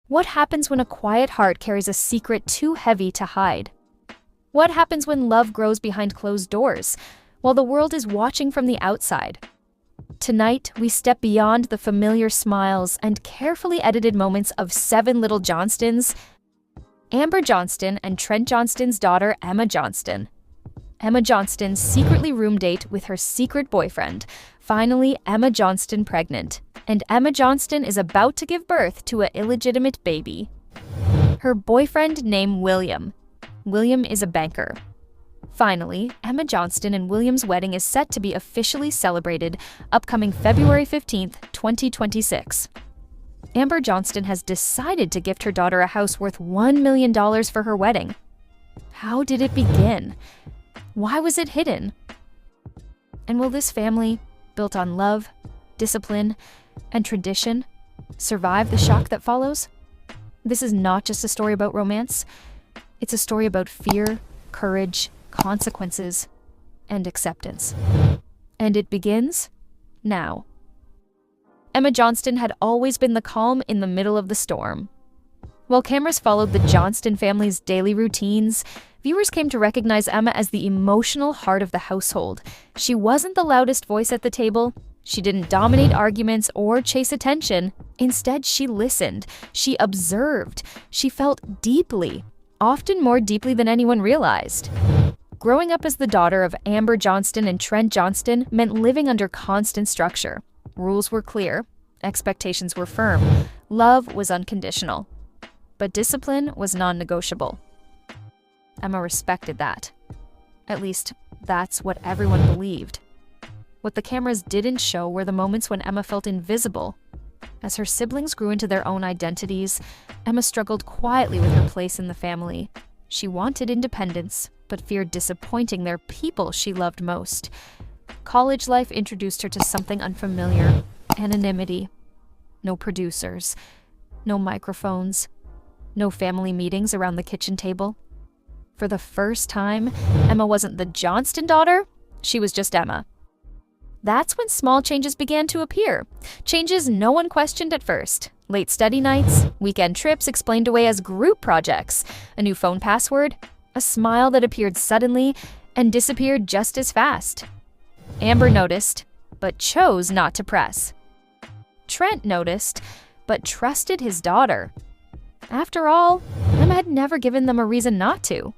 What happens when a quiet heart carries a secret too heavy to hide? What happens when love grows behind closed doors, while the world is watching from the outside? Tonight, we step beyond the familiar smiles and carefully edited moments of 7 Little Johnstons, Amber Johnston and Trent Johnston's daughter, Emma Johnston. Emma Johnston's secretly room date with her secret boyfriend. Finally, Emma Johnston pregnant. And Emma Johnston is about to give birth to an illegitimate baby. Her boyfriend named William. William is a banker. Finally, Emma Johnston and William's wedding is set to be officially celebrated upcoming February 15th, 2026. Amber Johnston has decided to gift her daughter a house worth $1 million for her wedding. How did it begin? Why was it hidden? And will this family, built on love, discipline, and tradition, survive the shock that follows? This is not just a story about romance. It's a story about fear, courage, consequences, and acceptance. And it begins now. Emma Johnston had always been the calm in the middle of the storm. While cameras followed the Johnston family's daily routines, viewers came to recognize Emma as the emotional heart of the household. She wasn't the loudest voice at the table. She didn't dominate arguments or chase attention. Instead, she listened. She observed. She felt deeply, often more deeply than anyone realized. Growing up as the daughter of Amber Johnston and Trent Johnston meant living under constant structure. Rules were clear. Expectations were firm. Love was unconditional. But discipline was non-negotiable. Emma respected that. At least, that's what everyone believed. What the cameras didn't show were the moments when Emma felt invisible. As her siblings grew into their own identities, Emma struggled quietly with her place in the family. She wanted independence, but feared disappointing their people she loved most. College life introduced her to something unfamiliar: anonymity. No producers, no microphones, no family meetings around the kitchen table. For the first time, Emma wasn't the Johnston daughter, she was just Emma. That's when small changes began to appear. Changes no one questioned at first. Late study nights, weekend trips explained away as group projects, a new phone password, a smile that appeared suddenly and disappeared just as fast. Amber noticed, but chose not to press. Trent noticed, but trusted his daughter. After all, Emma had never given them a reason not to.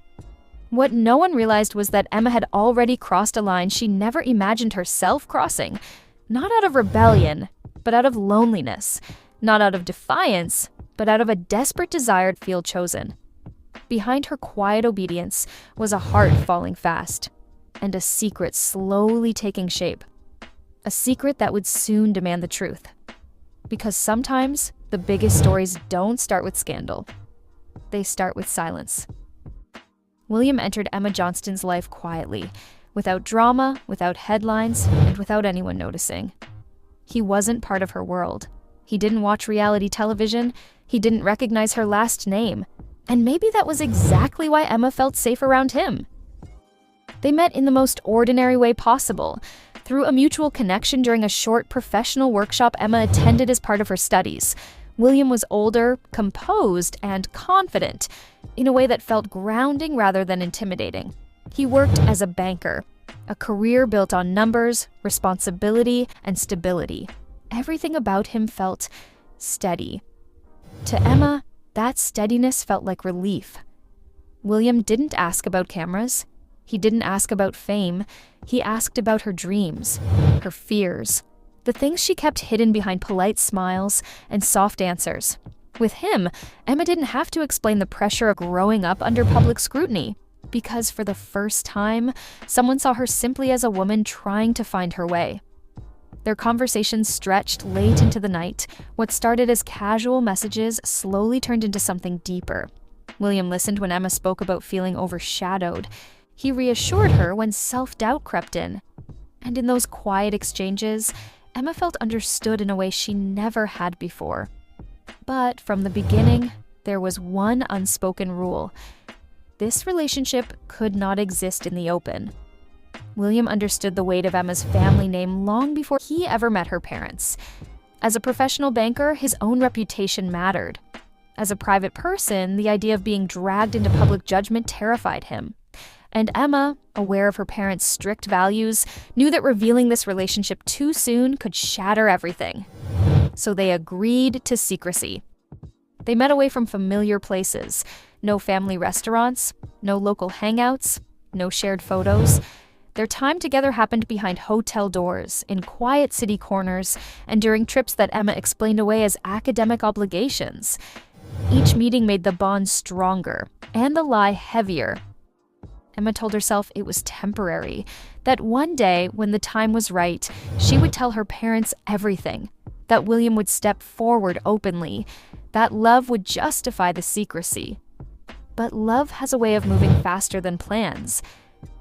What no one realized was that Emma had already crossed a line she never imagined herself crossing. Not out of rebellion, but out of loneliness. Not out of defiance, but out of a desperate desire to feel chosen. Behind her quiet obedience was a heart falling fast, and a secret slowly taking shape. A secret that would soon demand the truth. Because sometimes, the biggest stories don't start with scandal. They start with silence. William entered Emma Johnston's life quietly, without drama, without headlines, and without anyone noticing. He wasn't part of her world. He didn't watch reality television. He didn't recognize her last name. And maybe that was exactly why Emma felt safe around him. They met in the most ordinary way possible, through a mutual connection during a short professional workshop Emma attended as part of her studies. William was older, composed, and confident, in a way that felt grounding rather than intimidating. He worked as a banker, a career built on numbers, responsibility, and stability. Everything about him felt steady. To Emma, that steadiness felt like relief. William didn't ask about cameras. He didn't ask about fame. He asked about her dreams, her fears, the things she kept hidden behind polite smiles and soft answers. With him, Emma didn't have to explain the pressure of growing up under public scrutiny, because for the first time, someone saw her simply as a woman trying to find her way. Their conversations stretched late into the night. What started as casual messages slowly turned into something deeper. William listened when Emma spoke about feeling overshadowed. He reassured her when self-doubt crept in. And in those quiet exchanges, Emma felt understood in a way she never had before. But from the beginning, there was one unspoken rule. This relationship could not exist in the open. William understood the weight of Emma's family name long before he ever met her parents. As a professional banker, his own reputation mattered. As a private person, the idea of being dragged into public judgment terrified him. And Emma, aware of her parents' strict values, knew that revealing this relationship too soon could shatter everything. So they agreed to secrecy. They met away from familiar places. No family restaurants, no local hangouts, no shared photos. Their time together happened behind hotel doors, in quiet city corners, and during trips that Emma explained away as academic obligations. Each meeting made the bond stronger, and the lie heavier. Emma told herself it was temporary, that one day, when the time was right, she would tell her parents everything, that William would step forward openly, that love would justify the secrecy. But love has a way of moving faster than plans.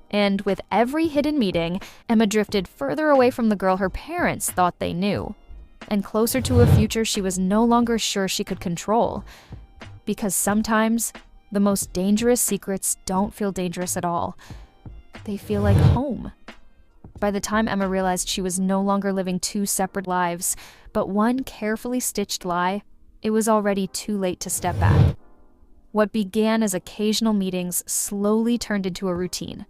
And with every hidden meeting, Emma drifted further away from the girl her parents thought they knew, and closer to a future she was no longer sure she could control. Because sometimes, the most dangerous secrets don't feel dangerous at all. They feel like home. By the time Emma realized she was no longer living two separate lives, but one carefully stitched lie, it was already too late to step back. What began as occasional meetings slowly turned into a routine.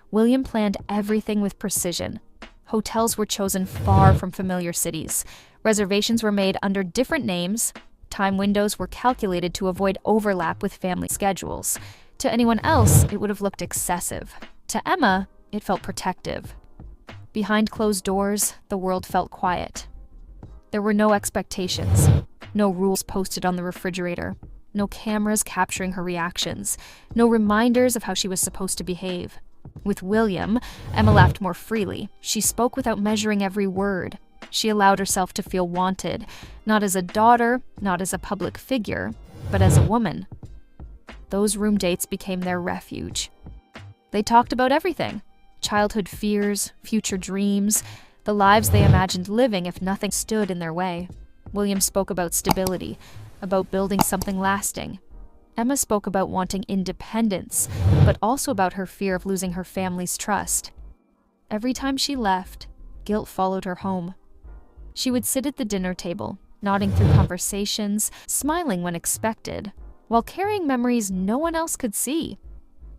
William planned everything with precision. Hotels were chosen far from familiar cities. Reservations were made under different names. Time windows were calculated to avoid overlap with family schedules. To anyone else, it would have looked excessive. To Emma, it felt protective. Behind closed doors, the world felt quiet. There were no expectations, no rules posted on the refrigerator, no cameras capturing her reactions, no reminders of how she was supposed to behave. With William, Emma laughed more freely. She spoke without measuring every word. She allowed herself to feel wanted, not as a daughter, not as a public figure, but as a woman. Those room dates became their refuge. They talked about everything: childhood fears, future dreams, the lives they imagined living if nothing stood in their way. William spoke about stability, about building something lasting. Emma spoke about wanting independence, but also about her fear of losing her family's trust. Every time she left, guilt followed her home. She would sit at the dinner table, nodding through conversations, smiling when expected, while carrying memories no one else could see.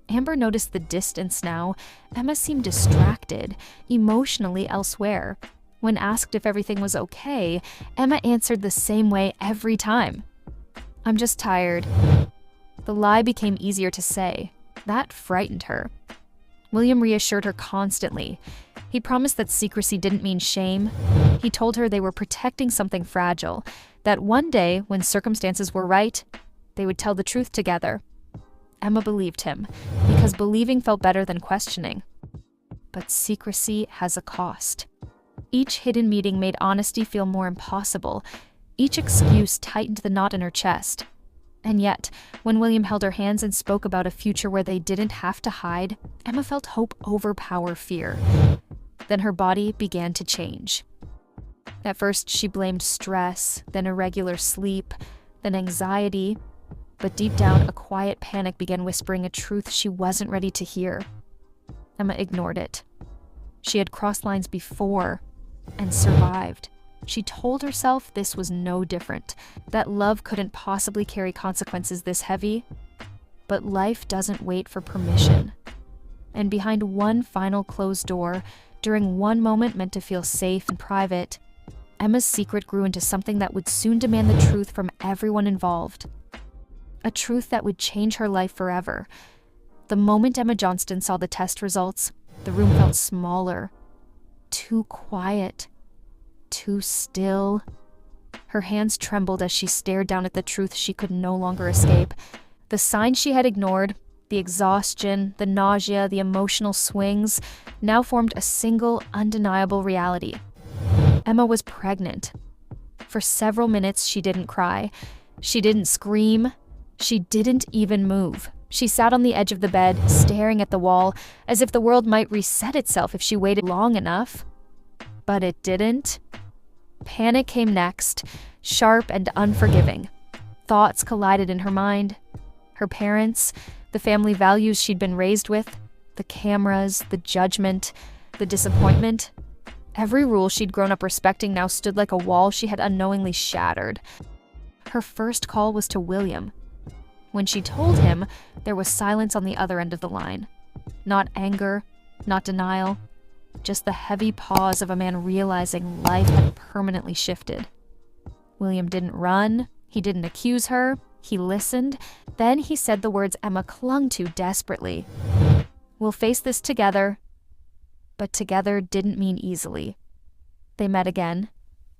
Amber noticed the distance now. Emma seemed distracted, emotionally elsewhere. When asked if everything was okay, Emma answered the same way every time: "I'm just tired." The lie became easier to say. That frightened her. William reassured her constantly. He promised that secrecy didn't mean shame. He told her they were protecting something fragile, that one day, when circumstances were right, they would tell the truth together. Emma believed him, because believing felt better than questioning. But secrecy has a cost. Each hidden meeting made honesty feel more impossible. Each excuse tightened the knot in her chest. And yet, when William held her hands and spoke about a future where they didn't have to hide, Emma felt hope overpower fear. Then her body began to change. At first, she blamed stress, then irregular sleep, then anxiety. But deep down, a quiet panic began whispering a truth she wasn't ready to hear. Emma ignored it. She had crossed lines before and survived. She told herself this was no different, that love couldn't possibly carry consequences this heavy. But life doesn't wait for permission. And behind one final closed door, during one moment meant to feel safe and private, Emma's secret grew into something that would soon demand the truth from everyone involved. A truth that would change her life forever. The moment Emma Johnston saw the test results, the room felt smaller, too quiet, too still. Her hands trembled as she stared down at the truth she could no longer escape. The signs she had ignored, the exhaustion, the nausea, the emotional swings, now formed a single, undeniable reality. Emma was pregnant. For several minutes, she didn't cry. She didn't scream. She didn't even move. She sat on the edge of the bed, staring at the wall, as if the world might reset itself if she waited long enough. But it didn't. Panic came next, sharp and unforgiving. Thoughts collided in her mind. Her parents, the family values she'd been raised with, the cameras, the judgment, the disappointment. Every rule she'd grown up respecting now stood like a wall she had unknowingly shattered. Her first call was to William. When she told him, there was silence on the other end of the line. Not anger, not denial, just the heavy pause of a man realizing life had permanently shifted. William didn't run, he didn't accuse her, he listened. Then he said the words Emma clung to desperately. "We'll face this together." But together didn't mean easily. They met again,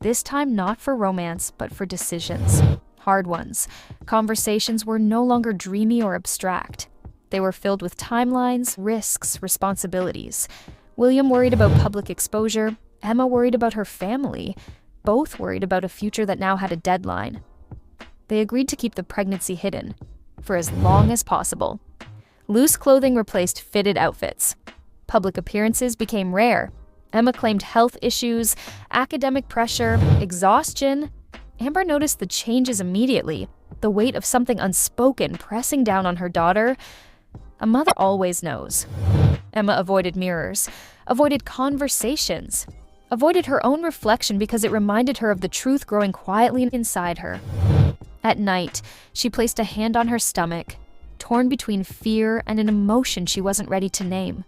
this time not for romance, but for decisions. Hard ones. Conversations were no longer dreamy or abstract. They were filled with timelines, risks, responsibilities. William worried about public exposure, Emma worried about her family, both worried about a future that now had a deadline. They agreed to keep the pregnancy hidden, for as long as possible. Loose clothing replaced fitted outfits. Public appearances became rare. Emma claimed health issues, academic pressure, exhaustion. Amber noticed the changes immediately, the weight of something unspoken pressing down on her daughter. A mother always knows. Emma avoided mirrors, avoided conversations, avoided her own reflection because it reminded her of the truth growing quietly inside her. At night, she placed a hand on her stomach, torn between fear and an emotion she wasn't ready to name.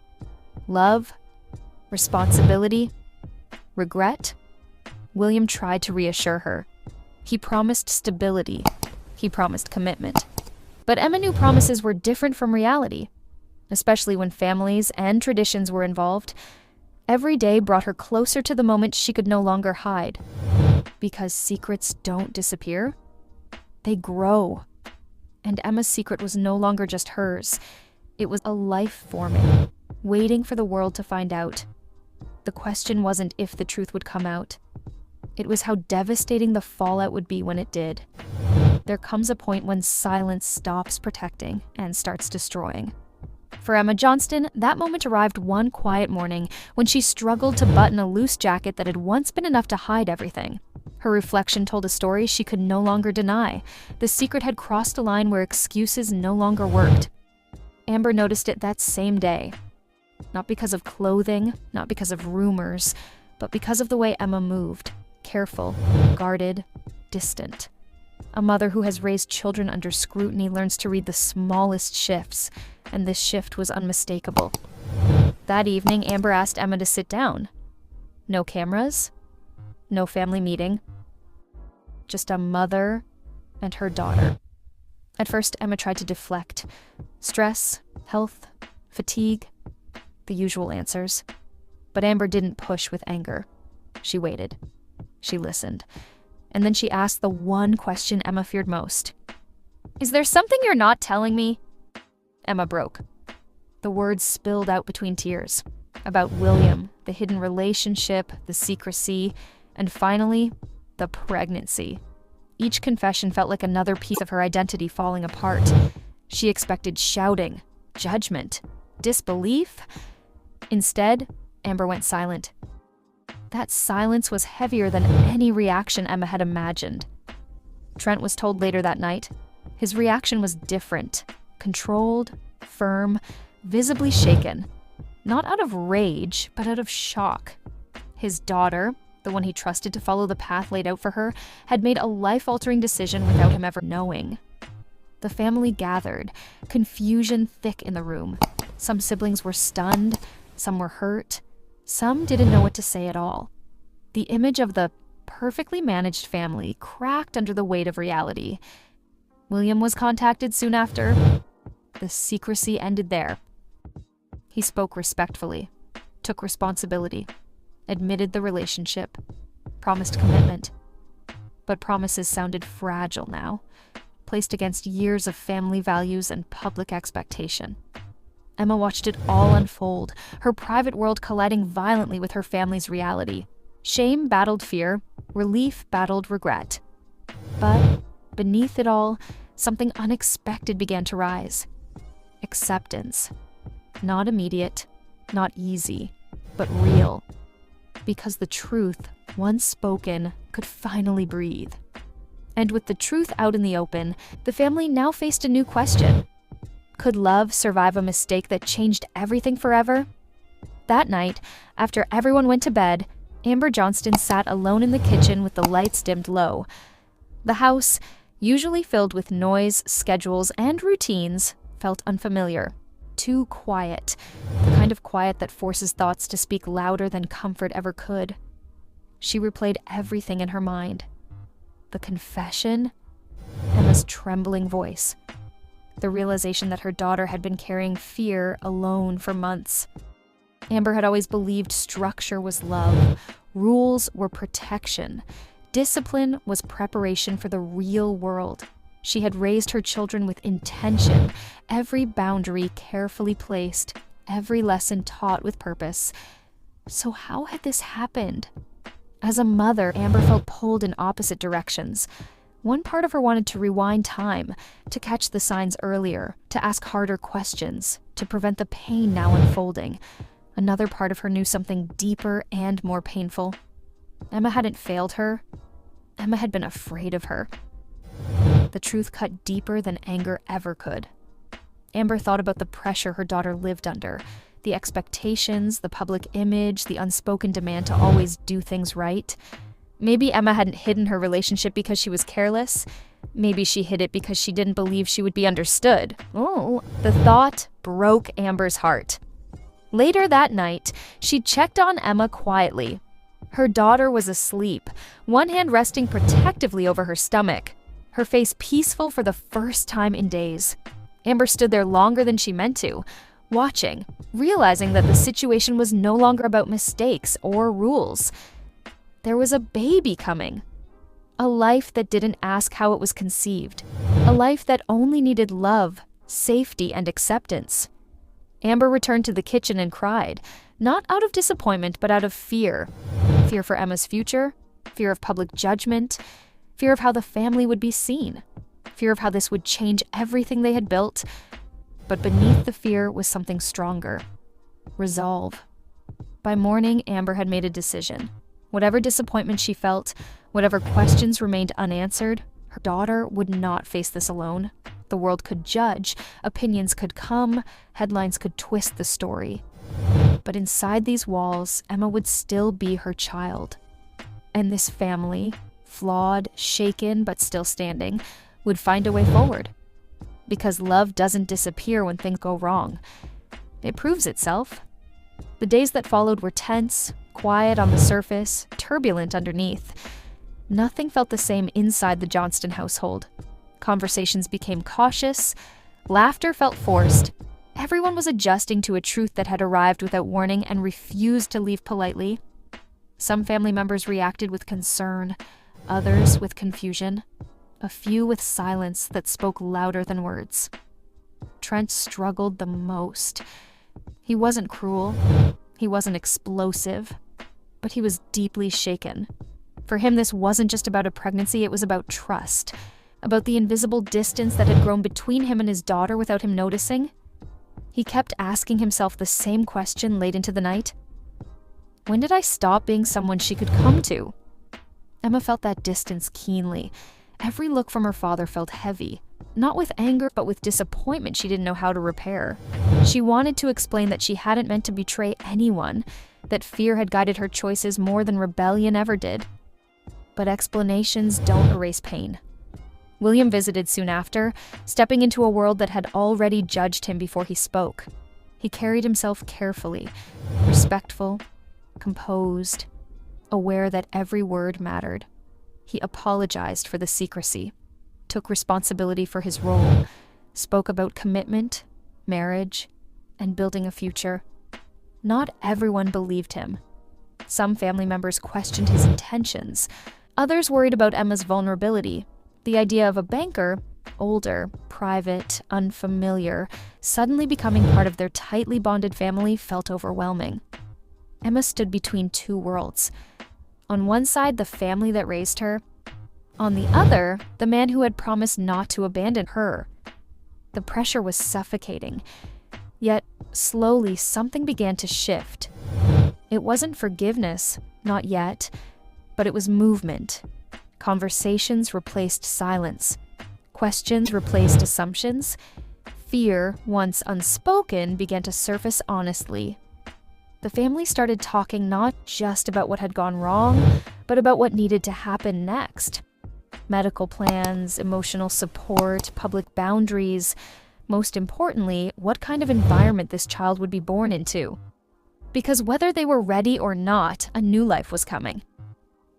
Love, responsibility, regret. William tried to reassure her. He promised stability. He promised commitment. But Emma knew promises were different from reality, especially when families and traditions were involved. Every day brought her closer to the moment she could no longer hide. Because secrets don't disappear, they grow. And Emma's secret was no longer just hers. It was a life forming, waiting for the world to find out. The question wasn't if the truth would come out. It was how devastating the fallout would be when it did. There comes a point when silence stops protecting and starts destroying. For Emma Johnston, that moment arrived one quiet morning when she struggled to button a loose jacket that had once been enough to hide everything. Her reflection told a story she could no longer deny. The secret had crossed a line where excuses no longer worked. Amber noticed it that same day. Not because of clothing, not because of rumors, but because of the way Emma moved. Careful, guarded, distant. A mother who has raised children under scrutiny learns to read the smallest shifts, and this shift was unmistakable. That evening, Amber asked Emma to sit down. No cameras, no family meeting, just a mother and her daughter. At first, Emma tried to deflect. Stress, health, fatigue, the usual answers. But Amber didn't push with anger. She waited. She listened. And then she asked the one question Emma feared most. "Is there something you're not telling me?" Emma broke. The words spilled out between tears. About William, the hidden relationship, the secrecy, and finally, the pregnancy. Each confession felt like another piece of her identity falling apart. She expected shouting, judgment, disbelief. Instead, Amber went silent. That silence was heavier than any reaction Emma had imagined. Trent was told later that night. His reaction was different, controlled, firm, visibly shaken. Not out of rage, but out of shock. His daughter, the one he trusted to follow the path laid out for her, had made a life-altering decision without him ever knowing. The family gathered, confusion thick in the room. Some siblings were stunned, some were hurt, some didn't know what to say at all. The image of the perfectly managed family cracked under the weight of reality. William was contacted soon after. The secrecy ended there. He spoke respectfully, took responsibility, admitted the relationship, promised commitment. But promises sounded fragile now, placed against years of family values and public expectation. Emma watched it all unfold, her private world colliding violently with her family's reality. Shame battled fear, relief battled regret. But beneath it all, something unexpected began to rise. Acceptance. Not immediate, not easy, but real. Because the truth, once spoken, could finally breathe. And with the truth out in the open, the family now faced a new question. Could love survive a mistake that changed everything forever? That night, after everyone went to bed, Amber Johnston sat alone in the kitchen with the lights dimmed low. The house, usually filled with noise, schedules, and routines, felt unfamiliar. Too quiet, the kind of quiet that forces thoughts to speak louder than comfort ever could. She replayed everything in her mind. The confession, Emma's trembling voice, the realization that her daughter had been carrying fear alone for months. Amber had always believed structure was love, rules were protection, discipline was preparation for the real world. She had raised her children with intention, every boundary carefully placed, every lesson taught with purpose. So how had this happened? As a mother, Amber felt pulled in opposite directions. One part of her wanted to rewind time, to catch the signs earlier, to ask harder questions, to prevent the pain now unfolding. Another part of her knew something deeper and more painful. Emma hadn't failed her. Emma had been afraid of her. The truth cut deeper than anger ever could. Amber thought about the pressure her daughter lived under, the expectations, the public image, the unspoken demand to always do things right. Maybe Emma hadn't hidden her relationship because she was careless. Maybe she hid it because she didn't believe she would be understood. Oh, the thought broke Amber's heart. Later that night, she checked on Emma quietly. Her daughter was asleep, one hand resting protectively over her stomach, her face peaceful for the first time in days. Amber stood there longer than she meant to, watching, realizing that the situation was no longer about mistakes or rules. There was a baby coming. A life that didn't ask how it was conceived. A life that only needed love, safety, and acceptance. Amber returned to the kitchen and cried, not out of disappointment, but out of fear. Fear for Emma's future, fear of public judgment, fear of how the family would be seen, fear of how this would change everything they had built. But beneath the fear was something stronger. Resolve. By morning, Amber had made a decision. Whatever disappointment she felt, whatever questions remained unanswered, her daughter would not face this alone. The world could judge, opinions could come, headlines could twist the story. But inside these walls, Emma would still be her child. And this family, flawed, shaken, but still standing, would find a way forward. Because love doesn't disappear when things go wrong. It proves itself. The days that followed were tense, quiet on the surface, turbulent underneath. Nothing felt the same inside the Johnston household. Conversations became cautious, laughter felt forced. Everyone was adjusting to a truth that had arrived without warning and refused to leave politely. Some family members reacted with concern, others with confusion, a few with silence that spoke louder than words. Trent struggled the most. He wasn't cruel, he wasn't explosive, but he was deeply shaken. For him, this wasn't just about a pregnancy, it was about trust, about the invisible distance that had grown between him and his daughter without him noticing. He kept asking himself the same question late into the night. When did I stop being someone she could come to? Emma felt that distance keenly. Every look from her father felt heavy, not with anger, but with disappointment she didn't know how to repair. She wanted to explain that she hadn't meant to betray anyone, that fear had guided her choices more than rebellion ever did. But explanations don't erase pain. William visited soon after, stepping into a world that had already judged him before he spoke. He carried himself carefully, respectful, composed, aware that every word mattered. He apologized for the secrecy, took responsibility for his role, spoke about commitment, marriage, and building a future. Not everyone believed him. Some family members questioned his intentions. Others worried about Emma's vulnerability. The idea of a banker, older, private, unfamiliar, suddenly becoming part of their tightly bonded family felt overwhelming. Emma stood between two worlds. On one side, the family that raised her. On the other, the man who had promised not to abandon her. The pressure was suffocating. Yet, slowly, something began to shift. It wasn't forgiveness, not yet, but it was movement. Conversations replaced silence. Questions replaced assumptions. Fear, once unspoken, began to surface honestly. The family started talking not just about what had gone wrong, but about what needed to happen next. Medical plans, emotional support, public boundaries. Most importantly, what kind of environment this child would be born into. Because whether they were ready or not, a new life was coming.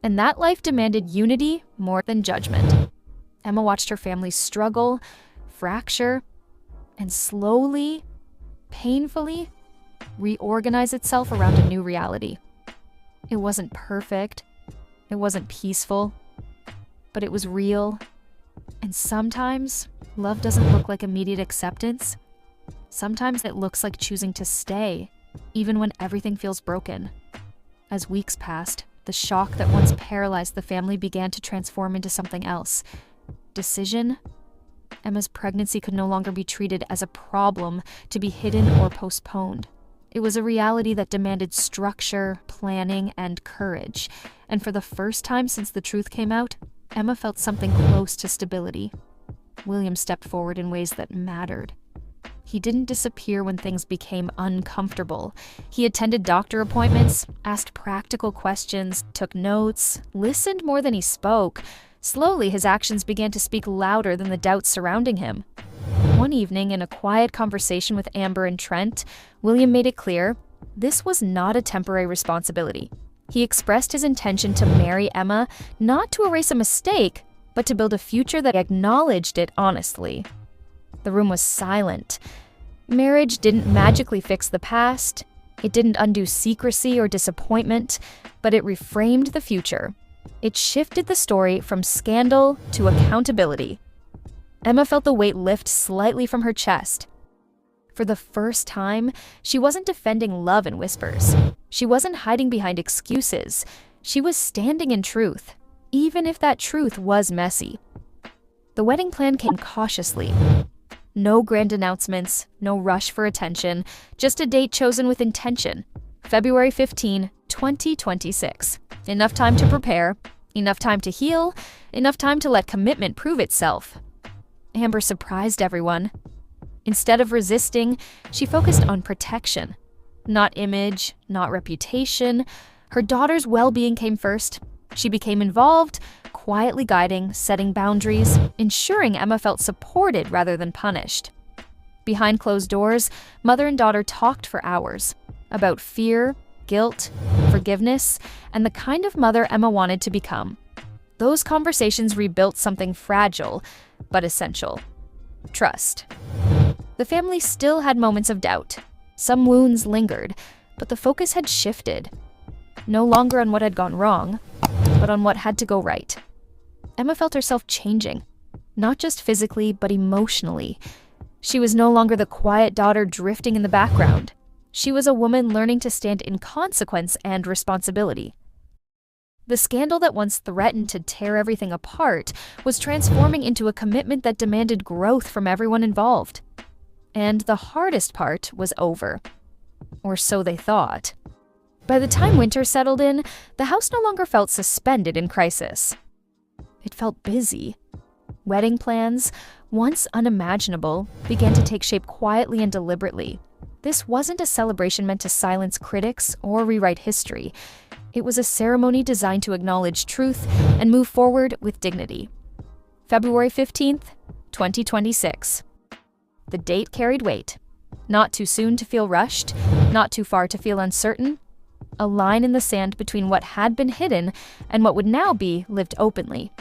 And that life demanded unity more than judgment. Emma watched her family struggle, fracture, and slowly, painfully, reorganize itself around a new reality. It wasn't perfect, it wasn't peaceful, but it was real. And sometimes, love doesn't look like immediate acceptance. Sometimes it looks like choosing to stay, even when everything feels broken. As weeks passed, the shock that once paralyzed the family began to transform into something else. Decision. Emma's pregnancy could no longer be treated as a problem to be hidden or postponed. It was a reality that demanded structure, planning, and courage. And for the first time since the truth came out, Emma felt something close to stability. William stepped forward in ways that mattered. He didn't disappear when things became uncomfortable. He attended doctor appointments, asked practical questions, took notes, listened more than he spoke. Slowly, his actions began to speak louder than the doubts surrounding him. One evening, in a quiet conversation with Amber and Trent, William made it clear this was not a temporary responsibility. He expressed his intention to marry Emma, not to erase a mistake, but to build a future that acknowledged it honestly. The room was silent. Marriage didn't magically fix the past. It didn't undo secrecy or disappointment, but it reframed the future. It shifted the story from scandal to accountability. Emma felt the weight lift slightly from her chest. For the first time, she wasn't defending love in whispers. She wasn't hiding behind excuses. She was standing in truth, even if that truth was messy. The wedding plan came cautiously. No grand announcements, no rush for attention, just a date chosen with intention. February 15, 2026. Enough time to prepare, enough time to heal, enough time to let commitment prove itself. Amber surprised everyone. Instead of resisting, she focused on protection. Not image, not reputation. Her daughter's well-being came first. She became involved, quietly guiding, setting boundaries, ensuring Emma felt supported rather than punished. Behind closed doors, mother and daughter talked for hours about fear, guilt, forgiveness, and the kind of mother Emma wanted to become. Those conversations rebuilt something fragile, but essential: trust. The family still had moments of doubt. Some wounds lingered, but the focus had shifted. No longer on what had gone wrong, but on what had to go right. Emma felt herself changing, not just physically, but emotionally. She was no longer the quiet daughter drifting in the background. She was a woman learning to stand in consequence and responsibility. The scandal that once threatened to tear everything apart was transforming into a commitment that demanded growth from everyone involved. And the hardest part was over. Or so they thought. By the time winter settled in, the house no longer felt suspended in crisis. It felt busy. Wedding plans, once unimaginable, began to take shape quietly and deliberately. This wasn't a celebration meant to silence critics or rewrite history. It was a ceremony designed to acknowledge truth and move forward with dignity. February 15th, 2026. The date carried weight. Not too soon to feel rushed, not too far to feel uncertain. A line in the sand between what had been hidden and what would now be lived openly.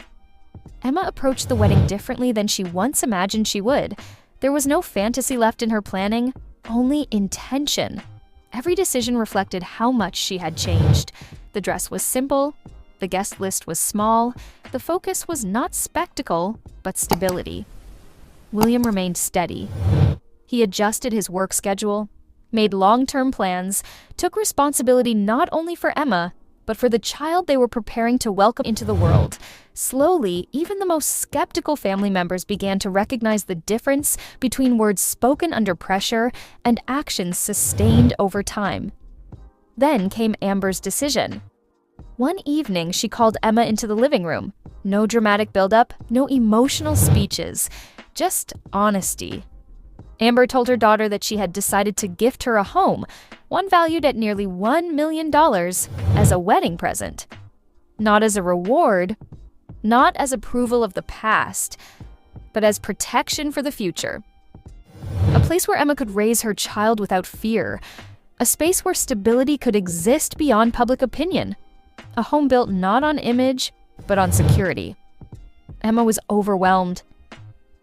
Emma approached the wedding differently than she once imagined she would. There was no fantasy left in her planning, only intention. Every decision reflected how much she had changed. The dress was simple, the guest list was small, the focus was not spectacle, but stability. William remained steady. He adjusted his work schedule, made long-term plans, took responsibility not only for Emma, but for the child they were preparing to welcome into the world. Slowly, even the most skeptical family members began to recognize the difference between words spoken under pressure and actions sustained over time. Then came Amber's decision. One evening, she called Emma into the living room. No dramatic buildup, no emotional speeches, just honesty. Amber told her daughter that she had decided to gift her a home, one valued at nearly $1 million, as a wedding present. Not as a reward, not as approval of the past, but as protection for the future. A place where Emma could raise her child without fear, a space where stability could exist beyond public opinion, a home built not on image, but on security. Emma was overwhelmed.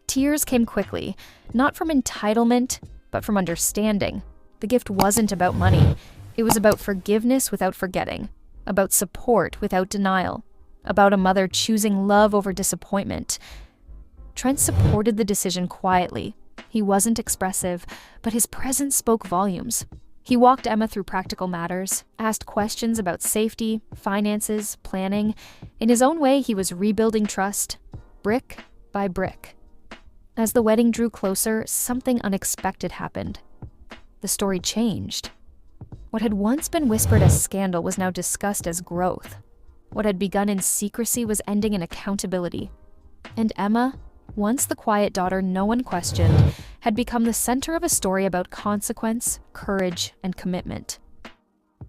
Tears came quickly, not from entitlement, but from understanding. The gift wasn't about money. It was about forgiveness without forgetting, about support without denial, about a mother choosing love over disappointment. Trent supported the decision quietly. He wasn't expressive, but his presence spoke volumes. He walked Emma through practical matters, asked questions about safety, finances, planning. In his own way, he was rebuilding trust, brick by brick. As the wedding drew closer, something unexpected happened. The story changed. What had once been whispered as scandal was now discussed as growth. What had begun in secrecy was ending in accountability. And Emma, once the quiet daughter no one questioned, had become the center of a story about consequence, courage, and commitment.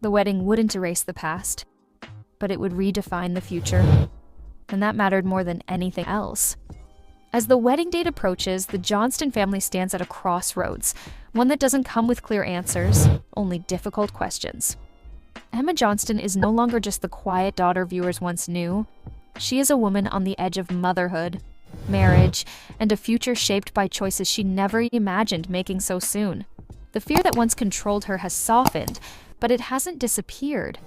The wedding wouldn't erase the past, but it would redefine the future. And that mattered more than anything else. As the wedding date approaches, the Johnston family stands at a crossroads, one that doesn't come with clear answers, only difficult questions. Emma Johnston is no longer just the quiet daughter viewers once knew. She is a woman on the edge of motherhood, marriage, and a future shaped by choices she never imagined making so soon. The fear that once controlled her has softened, but it hasn't disappeared.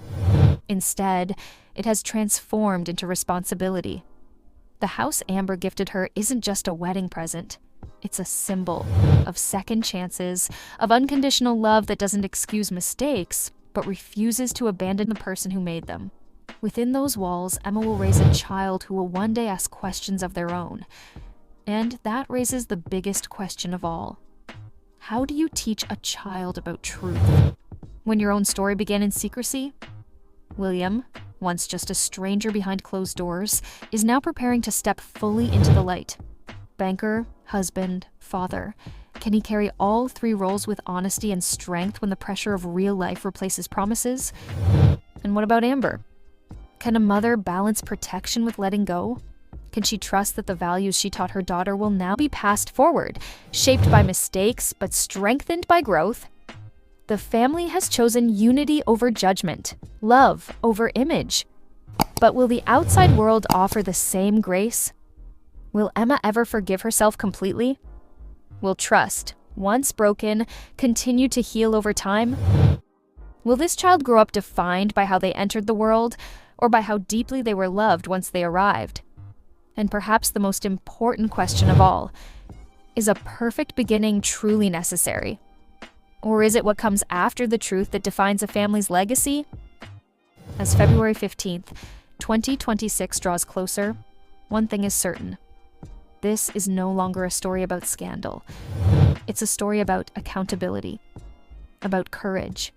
Instead, it has transformed into responsibility. The house Amber gifted her isn't just a wedding present. It's a symbol of second chances, of unconditional love that doesn't excuse mistakes, but refuses to abandon the person who made them. Within those walls, Emma will raise a child who will one day ask questions of their own. And that raises the biggest question of all. How do you teach a child about truth? When your own story began in secrecy? William, once just a stranger behind closed doors, is now preparing to step fully into the light. Banker, husband, father. Can he carry all three roles with honesty and strength when the pressure of real life replaces promises? And what about Amber? Can a mother balance protection with letting go? Can she trust that the values she taught her daughter will now be passed forward, shaped by mistakes but strengthened by growth? The family has chosen unity over judgment, love over image. But will the outside world offer the same grace? Will Emma ever forgive herself completely? Will trust, once broken, continue to heal over time? Will this child grow up defined by how they entered the world, or by how deeply they were loved once they arrived? And perhaps the most important question of all, is a perfect beginning truly necessary? Or is it what comes after the truth that defines a family's legacy? As February 15th, 2026 draws closer, one thing is certain. This is no longer a story about scandal. It's a story about accountability, about courage,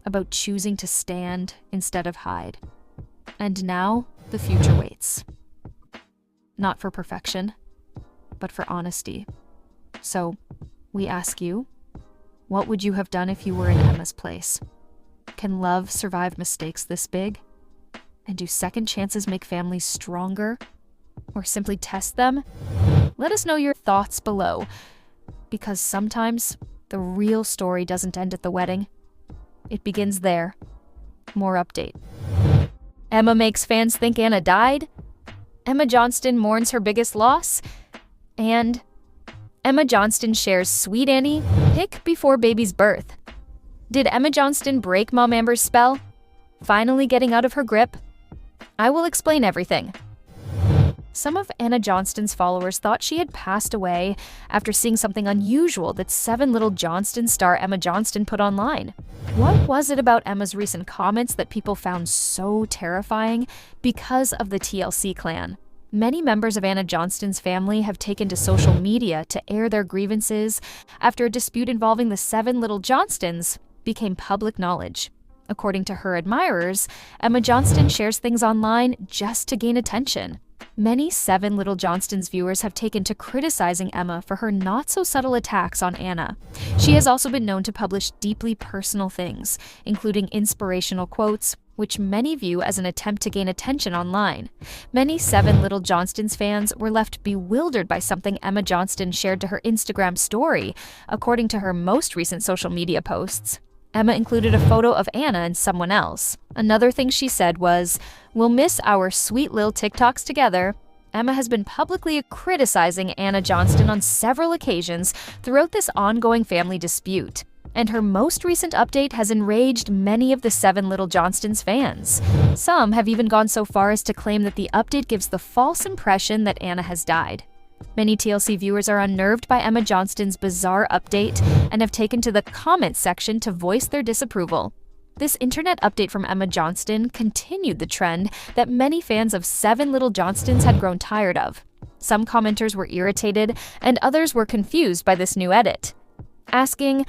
about choosing to stand instead of hide. And now, the future waits. Not for perfection, but for honesty. So, we ask you, what would you have done if you were in Emma's place? Can love survive mistakes this big? And do second chances make families stronger? Or simply test them? Let us know your thoughts below, because sometimes the real story doesn't end at the wedding. It begins there. More update. Emma makes fans think Anna died. Emma Johnston mourns her biggest loss. And Emma Johnston shares Sweet Annie pic before baby's birth. Did Emma Johnston break Mom Amber's spell? Finally getting out of her grip? I will explain everything. Some of Anna Johnston's followers thought she had passed away after seeing something unusual that 7 Little Johnstons star Emma Johnston put online. What was it about Emma's recent comments that people found so terrifying because of the TLC clan? Many members of Anna Johnston's family have taken to social media to air their grievances after a dispute involving the 7 Little Johnstons became public knowledge. According to her admirers, Emma Johnston shares things online just to gain attention. Many 7 Little Johnstons viewers have taken to criticizing Emma for her not-so-subtle attacks on Anna. She has also been known to publish deeply personal things, including inspirational quotes, which many view as an attempt to gain attention online. Many Seven Little Johnstons fans were left bewildered by something Emma Johnston shared to her Instagram story, according to her most recent social media posts. Emma included a photo of Anna and someone else. Another thing she said was, "We'll miss our sweet little TikToks together." Emma has been publicly criticizing Anna Johnston on several occasions throughout this ongoing family dispute, and her most recent update has enraged many of the Seven Little Johnstons fans. Some have even gone so far as to claim that the update gives the false impression that Anna has died. Many TLC viewers are unnerved by Emma Johnston's bizarre update and have taken to the comments section to voice their disapproval. This internet update from Emma Johnston continued the trend that many fans of Seven Little Johnstons had grown tired of. Some commenters were irritated, and others were confused by this new edit. Asking,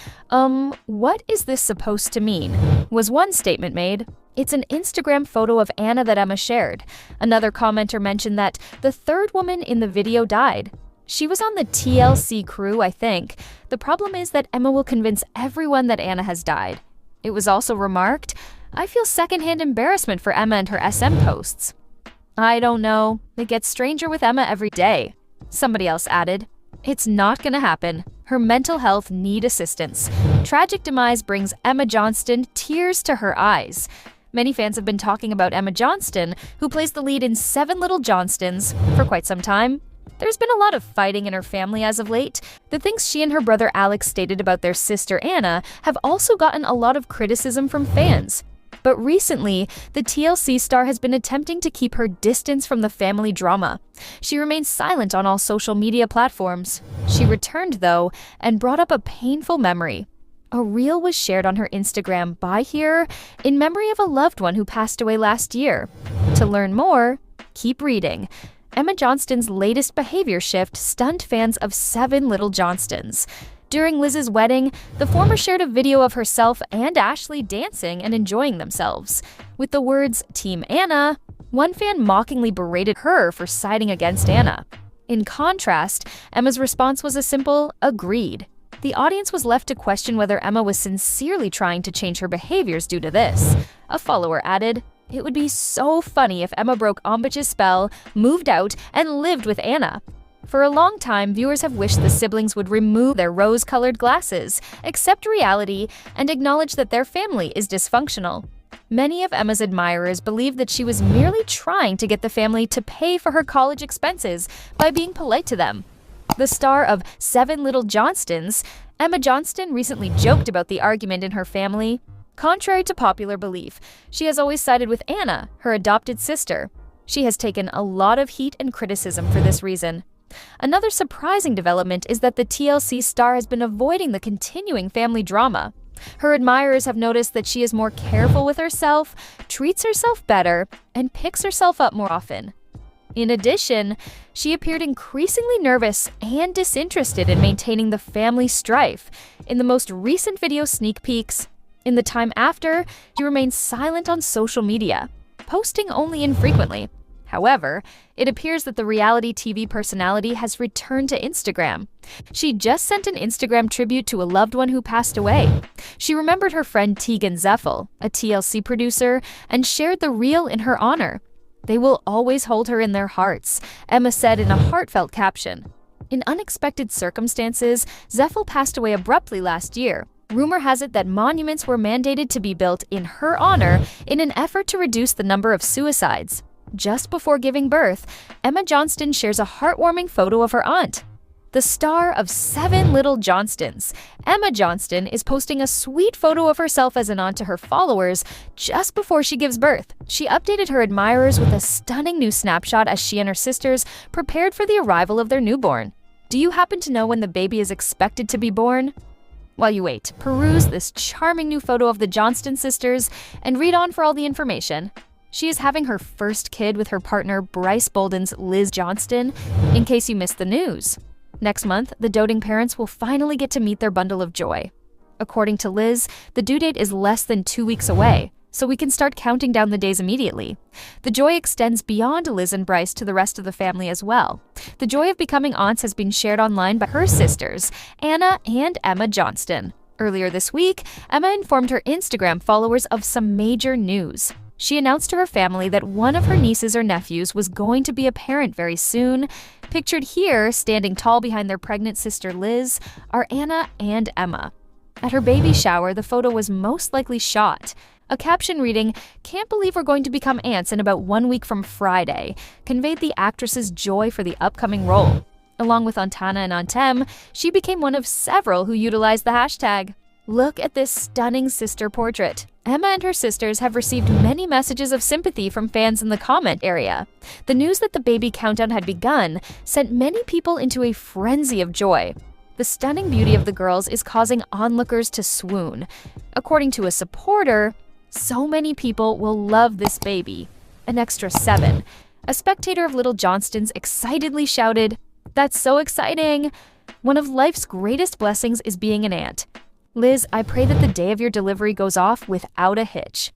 what is this supposed to mean? Was one statement made. It's an Instagram photo of Anna that Emma shared. Another commenter mentioned that the third woman in the video died. She was on the TLC crew, I think. The problem is that Emma will convince everyone that Anna has died. It was also remarked, "I feel secondhand embarrassment for Emma and her SM posts." I don't know. It gets stranger with Emma every day. Somebody else added, "It's not gonna happen. Her mental health need assistance. Tragic demise brings Emma Johnston tears to her eyes." Many fans have been talking about Emma Johnston, who plays the lead in Seven Little Johnstons, for quite some time. There's been a lot of fighting in her family as of late. The things she and her brother Alex stated about their sister Anna have also gotten a lot of criticism from fans. But recently, the TLC star has been attempting to keep her distance from the family drama. She remains silent on all social media platforms. She returned, though, and brought up a painful memory. A reel was shared on her Instagram by her in memory of a loved one who passed away last year. To learn more, keep reading. Emma Johnston's latest behavior shift stunned fans of Seven Little Johnstons. During Liz's wedding, the former shared a video of herself and Ashley dancing and enjoying themselves. With the words, "Team Anna," one fan mockingly berated her for siding against Anna. In contrast, Emma's response was a simple, "Agreed." The audience was left to question whether Emma was sincerely trying to change her behaviors due to this. A follower added, "It would be so funny if Emma broke Ombich's spell, moved out, and lived with Anna." For a long time, viewers have wished the siblings would remove their rose-colored glasses, accept reality, and acknowledge that their family is dysfunctional. Many of Emma's admirers believe that she was merely trying to get the family to pay for her college expenses by being polite to them. The star of Seven Little Johnstons, Emma Johnston recently joked about the argument in her family. Contrary to popular belief, she has always sided with Anna, her adopted sister. She has taken a lot of heat and criticism for this reason. Another surprising development is that the TLC star has been avoiding the continuing family drama. Her admirers have noticed that she is more careful with herself, treats herself better, and picks herself up more often. In addition, she appeared increasingly nervous and disinterested in maintaining the family strife. In the most recent video sneak peeks, in the time after, she remained silent on social media, posting only infrequently. However, it appears that the reality TV personality has returned to Instagram. She just sent an Instagram tribute to a loved one who passed away. She remembered her friend Tegan Zeffel, a TLC producer, and shared the reel in her honor. "They will always hold her in their hearts," Emma said in a heartfelt caption. In unexpected circumstances, Zeffel passed away abruptly last year. Rumor has it that monuments were mandated to be built in her honor in an effort to reduce the number of suicides. Just before giving birth, Emma Johnston shares a heartwarming photo of her aunt. The star of Seven Little Johnstons, Emma Johnston, is posting a sweet photo of herself as an aunt to her followers just before she gives birth. She updated her admirers with a stunning new snapshot as she and her sisters prepared for the arrival of their newborn. Do you happen to know when the baby is expected to be born? While you wait, peruse this charming new photo of the Johnston sisters and read on for all the information. She is having her first kid with her partner Bryce Bolden's Liz Johnston, in case you missed the news. Next month, the doting parents will finally get to meet their bundle of joy. According to Liz, the due date is less than 2 weeks away, so we can start counting down the days immediately. The joy extends beyond Liz and Bryce to the rest of the family as well. The joy of becoming aunts has been shared online by her sisters, Anna and Emma Johnston. Earlier this week, Emma informed her Instagram followers of some major news. She announced to her family that one of her nieces or nephews was going to be a parent very soon. Pictured here, standing tall behind their pregnant sister Liz, are Anna and Emma. At her baby shower, the photo was most likely shot. A caption reading, "Can't believe we're going to become aunts in about 1 week from Friday," conveyed the actress's joy for the upcoming role. Along with Antana and Antem, she became one of several who utilized the hashtag. Look at this stunning sister portrait. Emma and her sisters have received many messages of sympathy from fans in the comment area. The news that the baby countdown had begun sent many people into a frenzy of joy. The stunning beauty of the girls is causing onlookers to swoon. According to a supporter, so many people will love this baby. An extra 7. A spectator of Little Johnstons excitedly shouted, "That's so exciting! One of life's greatest blessings is being an aunt. Liz, I pray that the day of your delivery goes off without a hitch."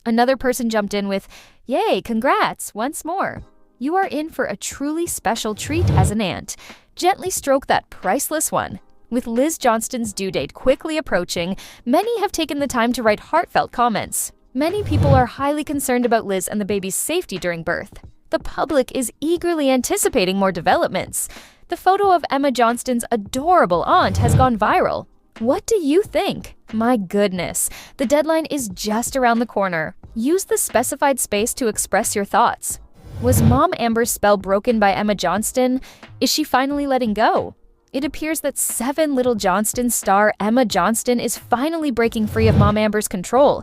Another person jumped in with, "Yay, congrats, once more. You are in for a truly special treat as an aunt. Gently stroke that priceless one." With Liz Johnston's due date quickly approaching, many have taken the time to write heartfelt comments. Many people are highly concerned about Liz and the baby's safety during birth. The public is eagerly anticipating more developments. The photo of Emma Johnston's adorable aunt has gone viral. What do you think? My goodness, the deadline is just around the corner. Use the specified space to express your thoughts. Was Mom Amber's spell broken by Emma Johnston? Is she finally letting go? It appears that 7 Little Johnstons star Emma Johnston is finally breaking free of Mom Amber's control.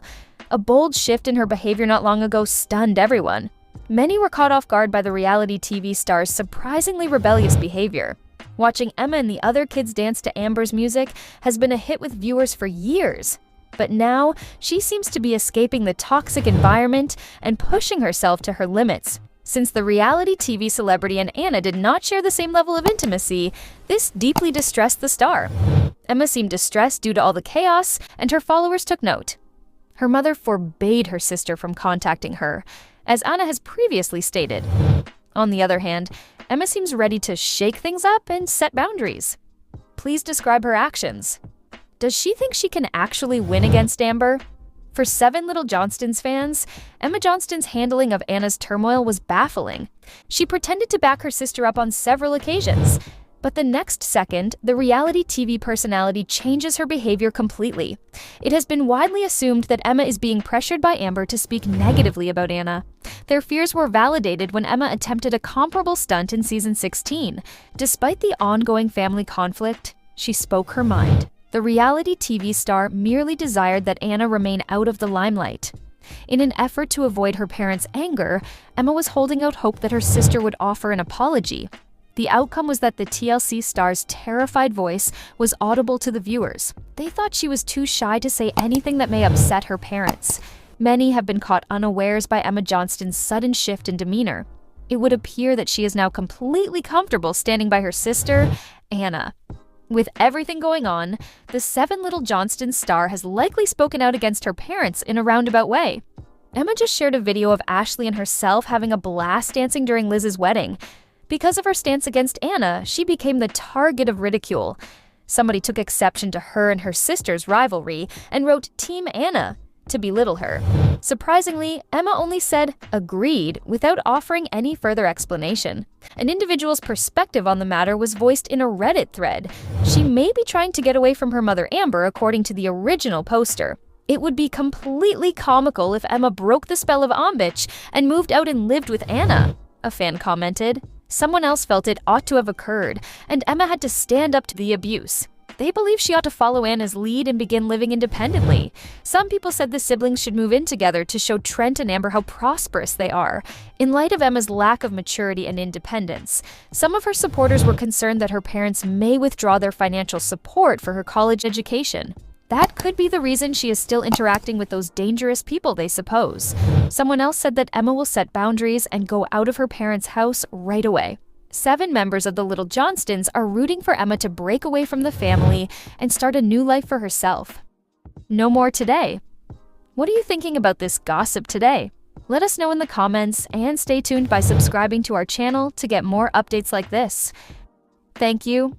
A bold shift in her behavior not long ago stunned everyone. Many were caught off guard by the reality TV star's surprisingly rebellious behavior. Watching Emma and the other kids dance to Amber's music has been a hit with viewers for years. But now, she seems to be escaping the toxic environment and pushing herself to her limits. Since the reality TV celebrity and Anna did not share the same level of intimacy, this deeply distressed the star. Emma seemed distressed due to all the chaos, and her followers took note. Her mother forbade her sister from contacting her, as Anna has previously stated. On the other hand, Emma seems ready to shake things up and set boundaries. Please describe her actions. Does she think she can actually win against Amber? For 7 Little Johnstons fans, Emma Johnston's handling of Anna's turmoil was baffling. She pretended to back her sister up on several occasions, but the next second, the reality TV personality changes her behavior completely. It has been widely assumed that Emma is being pressured by Amber to speak negatively about Anna. Their fears were validated when Emma attempted a comparable stunt in season 16. Despite the ongoing family conflict, she spoke her mind. The reality TV star merely desired that Anna remain out of the limelight. In an effort to avoid her parents' anger, Emma was holding out hope that her sister would offer an apology. The outcome was that the TLC star's terrified voice was audible to the viewers. They thought she was too shy to say anything that may upset her parents. Many have been caught unawares by Emma Johnston's sudden shift in demeanor. It would appear that she is now completely comfortable standing by her sister, Anna. With everything going on, the 7 Little Johnstons star has likely spoken out against her parents in a roundabout way. Emma just shared a video of Ashley and herself having a blast dancing during Liz's wedding. Because of her stance against Anna, she became the target of ridicule. Somebody took exception to her and her sister's rivalry and wrote Team Anna to belittle her. Surprisingly, Emma only said agreed without offering any further explanation. An individual's perspective on the matter was voiced in a Reddit thread. She may be trying to get away from her mother Amber, according to the original poster. It would be completely comical if Emma broke the spell of Ombitch and moved out and lived with Anna, a fan commented. Someone else felt it ought to have occurred, and Emma had to stand up to the abuse. They believe she ought to follow Anna's lead and begin living independently. Some people said the siblings should move in together to show Trent and Amber how prosperous they are. In light of Emma's lack of maturity and independence, some of her supporters were concerned that her parents may withdraw their financial support for her college education. That could be the reason she is still interacting with those dangerous people, they suppose. Someone else said that Emma will set boundaries and go out of her parents' house right away. 7 members of the Little Johnstons are rooting for Emma to break away from the family and start a new life for herself. No more today. What are you thinking about this gossip today? Let us know in the comments and stay tuned by subscribing to our channel to get more updates like this. Thank you.